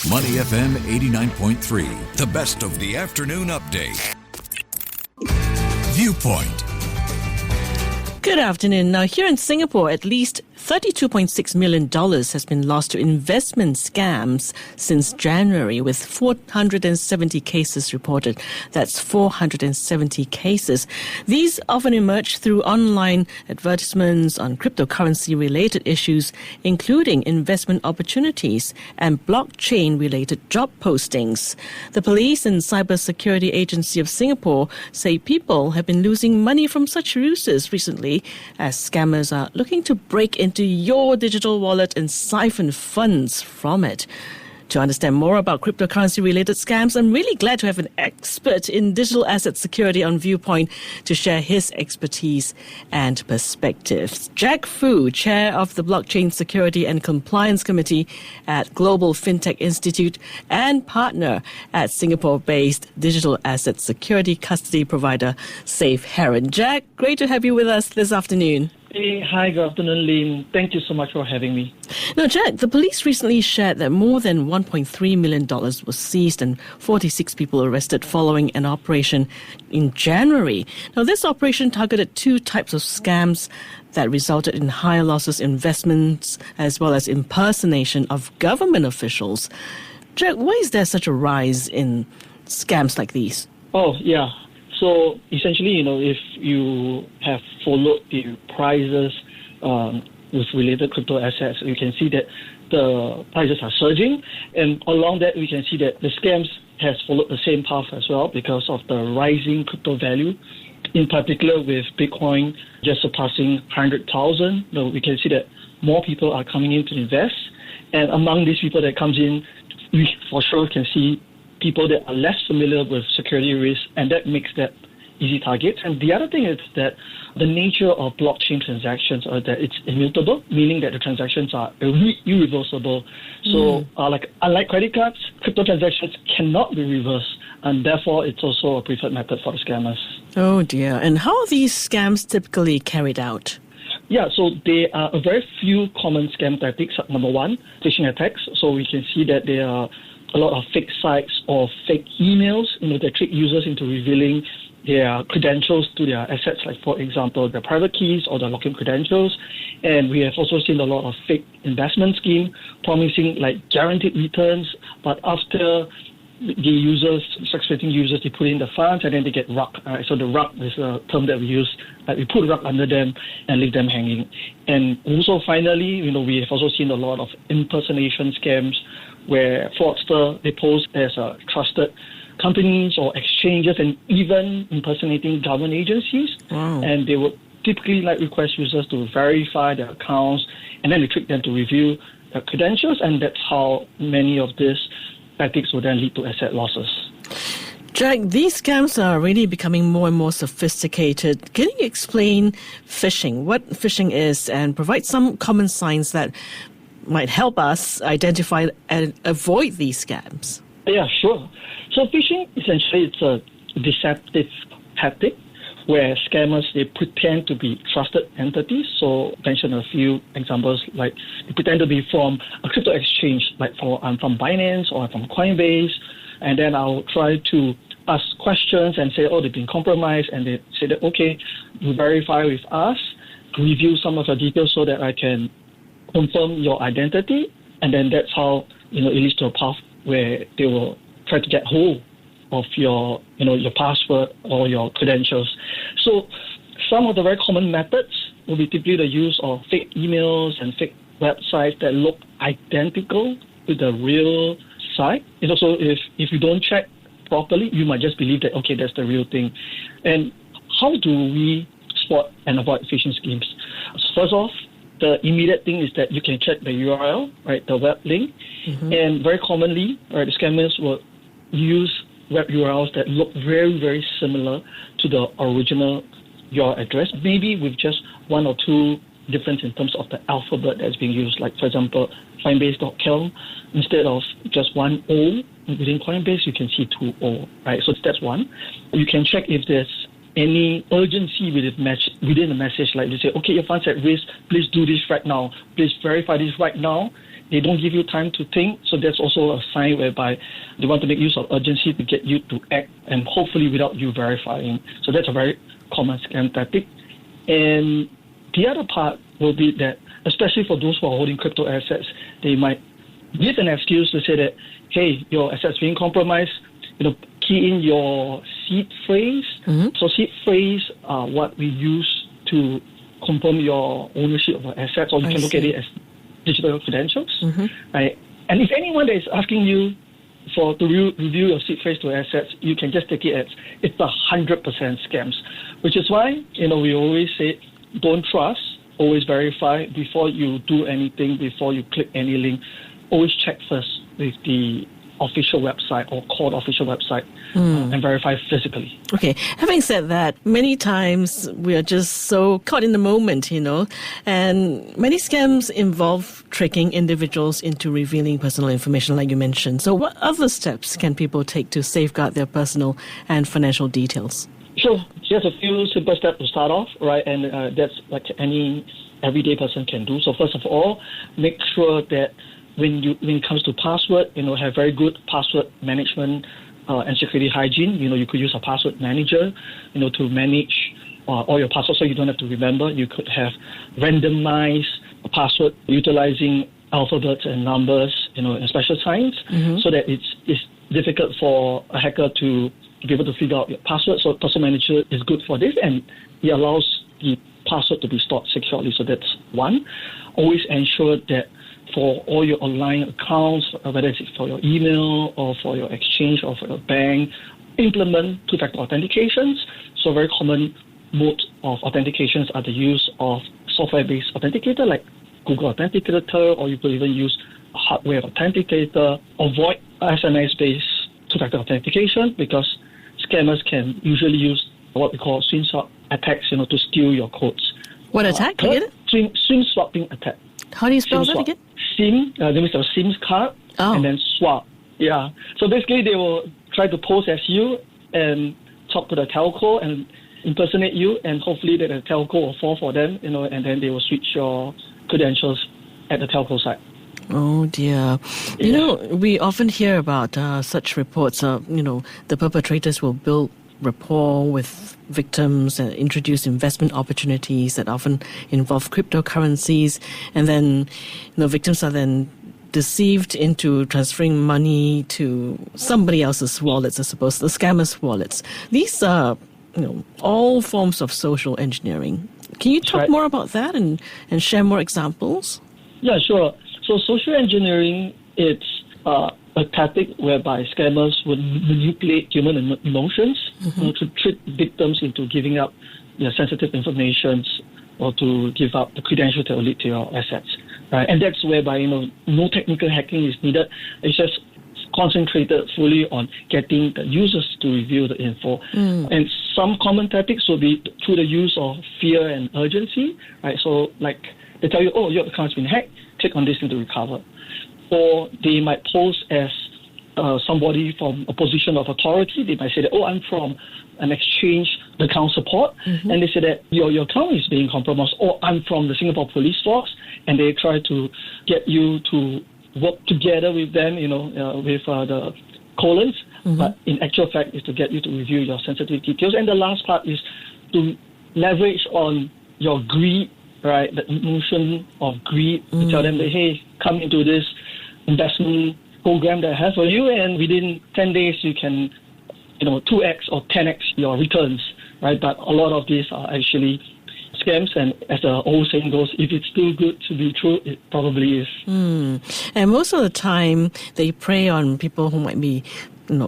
Money FM 89.3, the best of the afternoon update. Viewpoint. Good afternoon. Now, here in Singapore, at least $32.6 million has been lost to investment scams since January, with 470 cases reported. That's 470 cases. These often emerge through online advertisements on cryptocurrency-related issues, including investment opportunities and blockchain-related job postings. The Police and Cybersecurity Agency of Singapore say people have been losing money from such ruses recently, as scammers are looking to break into your digital wallet and siphon funds from it. To understand more about cryptocurrency-related scams, I'm really glad to have an expert in digital asset security on Viewpoint to share his expertise and perspectives. Jag Foo, Chair of the Blockchain Security and Compliance Committee at Global Fintech Institute and partner at Singapore-based digital asset security custody provider SafeHeron. Jag, great to have you with us this afternoon. Hey, hi, good afternoon, Lynn. Thank you so much for having me. Now, Jag, the police recently shared that more than $1.3 million was seized and 46 people arrested following an operation in January. Now, this operation targeted two types of scams that resulted in higher losses, investments, as well as impersonation of government officials. Jag, why is there such a rise in scams like these? Oh, yeah. So essentially, if you have followed the prices with related crypto assets, you can see that the prices are surging. And along that, we can see that the scams has followed the same path as well because of the rising crypto value. In particular, with Bitcoin just surpassing 100,000, we can see that more people are coming in to invest. And among these people that comes in, we for sure can see people that are less familiar with security risk, and that makes that easy targets. And the other thing is that the nature of blockchain transactions are that it's immutable, meaning that the transactions are irreversible. So unlike credit cards, crypto transactions cannot be reversed, and therefore it's also a preferred method for the scammers. Oh dear. And how are these scams typically carried out? Yeah, so there are a very few common scam tactics. Number one, phishing attacks. So we can see that there are a lot of fake sites or fake emails, that trick users into revealing their credentials to their assets, like, for example, their private keys or their login credentials. And we have also seen a lot of fake investment scheme promising, like, guaranteed returns, but after the users, suspecting users, they put in the funds and then they get rug. So the rug is a term that we use, like we put rug under them and leave them hanging. And also finally, we have also seen a lot of impersonation scams where fraudster, they pose as trusted companies or exchanges and even impersonating government agencies. Wow. And they would typically request users to verify their accounts, and then they trick them to review their credentials, and that's how many of these tactics will then lead to asset losses. Jag, these scams are really becoming more and more sophisticated. Can you explain phishing, what phishing is, and provide some common signs that might help us identify and avoid these scams? Yeah, sure. So phishing, essentially, it's a deceptive tactic where scammers, they pretend to be trusted entities. So I mentioned a few examples, like they pretend to be from a crypto exchange, like I'm from Binance or I'm from Coinbase, and then I'll try to ask questions and say, they've been compromised, and they say that, okay, you verify with us, review some of your details so that I can confirm your identity, and then that's how it leads to a path where they will try to get hold of your your password or your credentials. So some of the very common methods will be typically the use of fake emails and fake websites that look identical to the real site. And also, if you don't check properly, you might just believe that, okay, that's the real thing. And how do we spot and avoid phishing schemes? So first off, the immediate thing is that you can check the URL, right, the web link. Mm-hmm. And very commonly, right, the scammers will use web URLs that look very, very similar to the original URL address, maybe with just one or two difference in terms of the alphabet that's being used. Like, for example, Coinbase.com, instead of just one O within Coinbase, you can see two O, right? So that's one. You can check if there's any urgency within the message, like they say, okay, your fund's at risk, please do this right now, please verify this right now. They don't give you time to think, so that's also a sign whereby they want to make use of urgency to get you to act, and hopefully without you verifying. So that's a very common scam tactic. And the other part will be that, especially for those who are holding crypto assets, they might give an excuse to say that, hey, your assets being compromised, key in your seed phrase. So seed phrase are what we use to confirm your ownership of your assets, or you can look at it as digital credentials, right? And if anyone that is asking you to review your seed phrase to assets, you can just take it as it's 100% scams, which is why we always say don't trust, always verify before you do anything, before you click any link. Always check first with the official website or court official website and verify physically. Okay. Having said that, many times we are just so caught in the moment, and many scams involve tricking individuals into revealing personal information, like you mentioned. So what other steps can people take to safeguard their personal and financial details? Sure. Just a few simple steps to start off, right? And that's like any everyday person can do. So first of all, make sure that when it comes to password, have very good password management and security hygiene. You could use a password manager, to manage all your passwords so you don't have to remember. You could have randomized a password utilizing alphabets and numbers, and special signs, so that it's difficult for a hacker to be able to figure out your password. So password manager is good for this, and it allows the password to be stored securely. So that's one. Always ensure that for all your online accounts, whether it's for your email or for your exchange or for your bank, implement two-factor authentications. So very common mode of authentications are the use of software-based authenticator like Google Authenticator, or you could even use a hardware authenticator. Avoid SMS-based two-factor authentication because scammers can usually use what we call SIM swap attacks, to steal your codes. What attack? Can you get it? SIM swapping attack. How do you spell that again? SIM, that means a SIM card, and then swap. Yeah. So basically, they will try to pose as you and talk to the telco and impersonate you, and hopefully that the telco will fall for them, and then they will switch your credentials at the telco side. Oh dear. Yeah. We often hear about such reports. The perpetrators will build rapport with victims and introduce investment opportunities that often involve cryptocurrencies, and then victims are then deceived into transferring money to somebody else's wallets, I suppose, the scammers' wallets. These are all forms of social engineering. Can you talk more about that and share more examples? Yeah, sure. So social engineering, it's a tactic whereby scammers would manipulate human emotions to trick victims into giving up their sensitive information or to give up the credentials that will lead to your assets. Right? And that's whereby no technical hacking is needed. It's just concentrated fully on getting the users to reveal the info. And some common tactics will be through the use of fear and urgency. Right? So like they tell you, oh, your account's been hacked, click on this thing to recover. Or they might pose as somebody from a position of authority. They might say that, oh, I'm from an exchange account support, and they say that your account is being compromised, or I'm from the Singapore Police Force, and they try to get you to work together with them, with the colons, but in actual fact is to get you to review your sensitive details. And the last part is to leverage on your greed, right, the emotion of greed, to tell them that, hey, come into this investment program that I have for you, and within 10 days you can 2x or 10x your returns, right? But a lot of these are actually scams, and as the old saying goes, if it's too good to be true, it probably is. And most of the time they prey on people who might be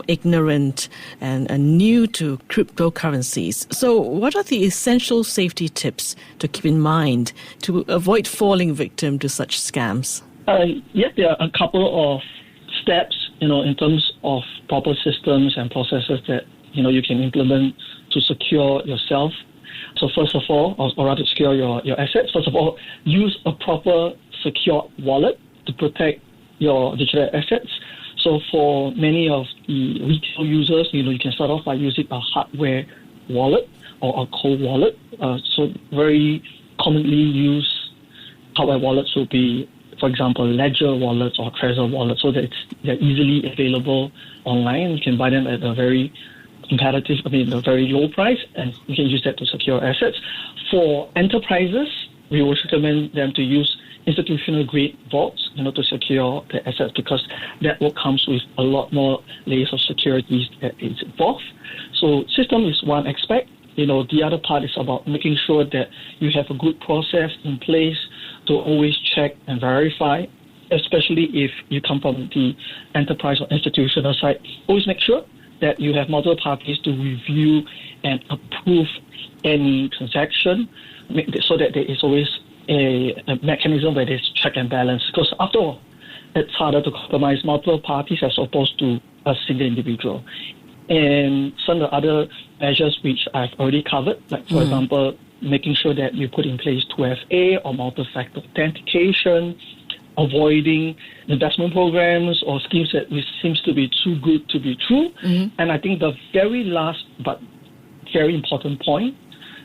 ignorant and new to cryptocurrencies. So what are the essential safety tips to keep in mind to avoid falling victim to such scams? Yes, there are a couple of steps, in terms of proper systems and processes that, you can implement to secure yourself. So first of all, or rather secure your assets, first of all, use a proper secure wallet to protect your digital assets. So for many of the retail users, you can start off by using a hardware wallet or a cold wallet. So very commonly used hardware wallets will be, for example, Ledger wallets or Trezor wallets, so that they're easily available online. You can buy them at a very a very low price, and you can use that to secure assets. For enterprises, we would recommend them to use institutional grade vaults, to secure the assets, because that will comes with a lot more layers of securities that is involved. So system is one aspect. The other part is about making sure that you have a good process in place to always check and verify, especially if you come from the enterprise or institutional side. Always make sure that you have multiple parties to review and approve any transaction, so that there is always a mechanism where there's check and balance. Because after all, it's harder to compromise multiple parties as opposed to a single individual. And some of the other measures which I've already covered, like for example, making sure that you put in place 2FA or multi-factor authentication, avoiding investment programs or schemes that seems to be too good to be true. And I think the very last but very important point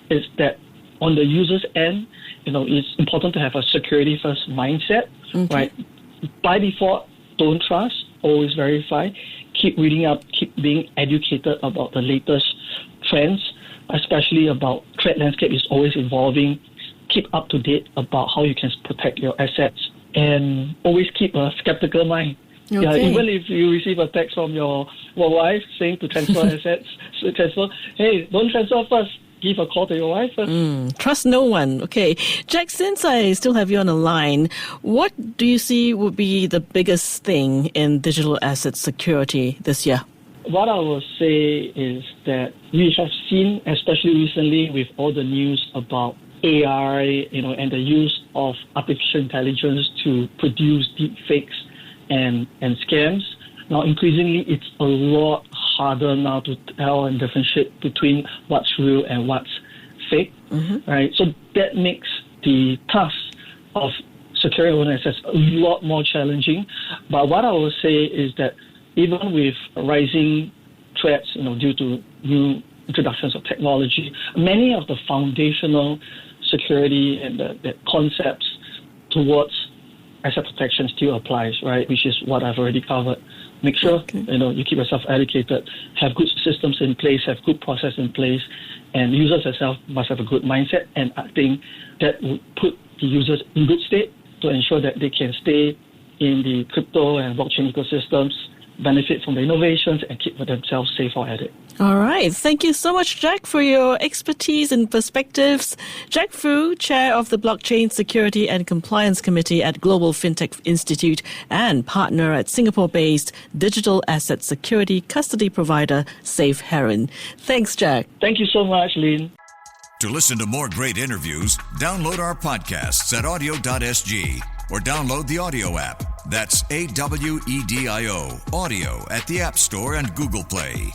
is that on the user's end, it's important to have a security first mindset, right? By default, don't trust, always verify, keep reading up, keep being educated about the latest trends, especially about threat landscape is always evolving. Keep up to date about how you can protect your assets, and always keep a skeptical mind. Okay. Yeah, even if you receive a text from your wife saying to transfer assets, hey, don't transfer first. Give a call to your wife first. Trust no one. Okay. Jack, since I still have you on the line, what do you see would be the biggest thing in digital asset security this year? What I will say is that we have seen, especially recently with all the news about AI, and the use of artificial intelligence to produce deep fakes and scams. Now, increasingly, it's a lot harder now to tell and differentiate between what's real and what's fake, right? So that makes the task of securing own assets a lot more challenging. But what I will say is that even with rising threats, due to new introductions of technology, many of the foundational security and the concepts towards asset protection still applies, right? Which is what I've already covered. Make sure, you keep yourself educated, have good systems in place, have good process in place, and users themselves must have a good mindset. And I think that would put the users in good state to ensure that they can stay in the crypto and blockchain ecosystems, benefit from the innovations, and keep themselves safe or at it. All right. Thank you so much, Jack, for your expertise and perspectives. Jag Foo, Chair of the Blockchain Security and Compliance Committee at Global Fintech Institute and partner at Singapore-based digital asset security custody provider SafeHeron. Thanks, Jack. Thank you so much, Lynn. To listen to more great interviews, download our podcasts at audio.sg or download the audio app. That's AWEDIO, audio at the App Store and Google Play.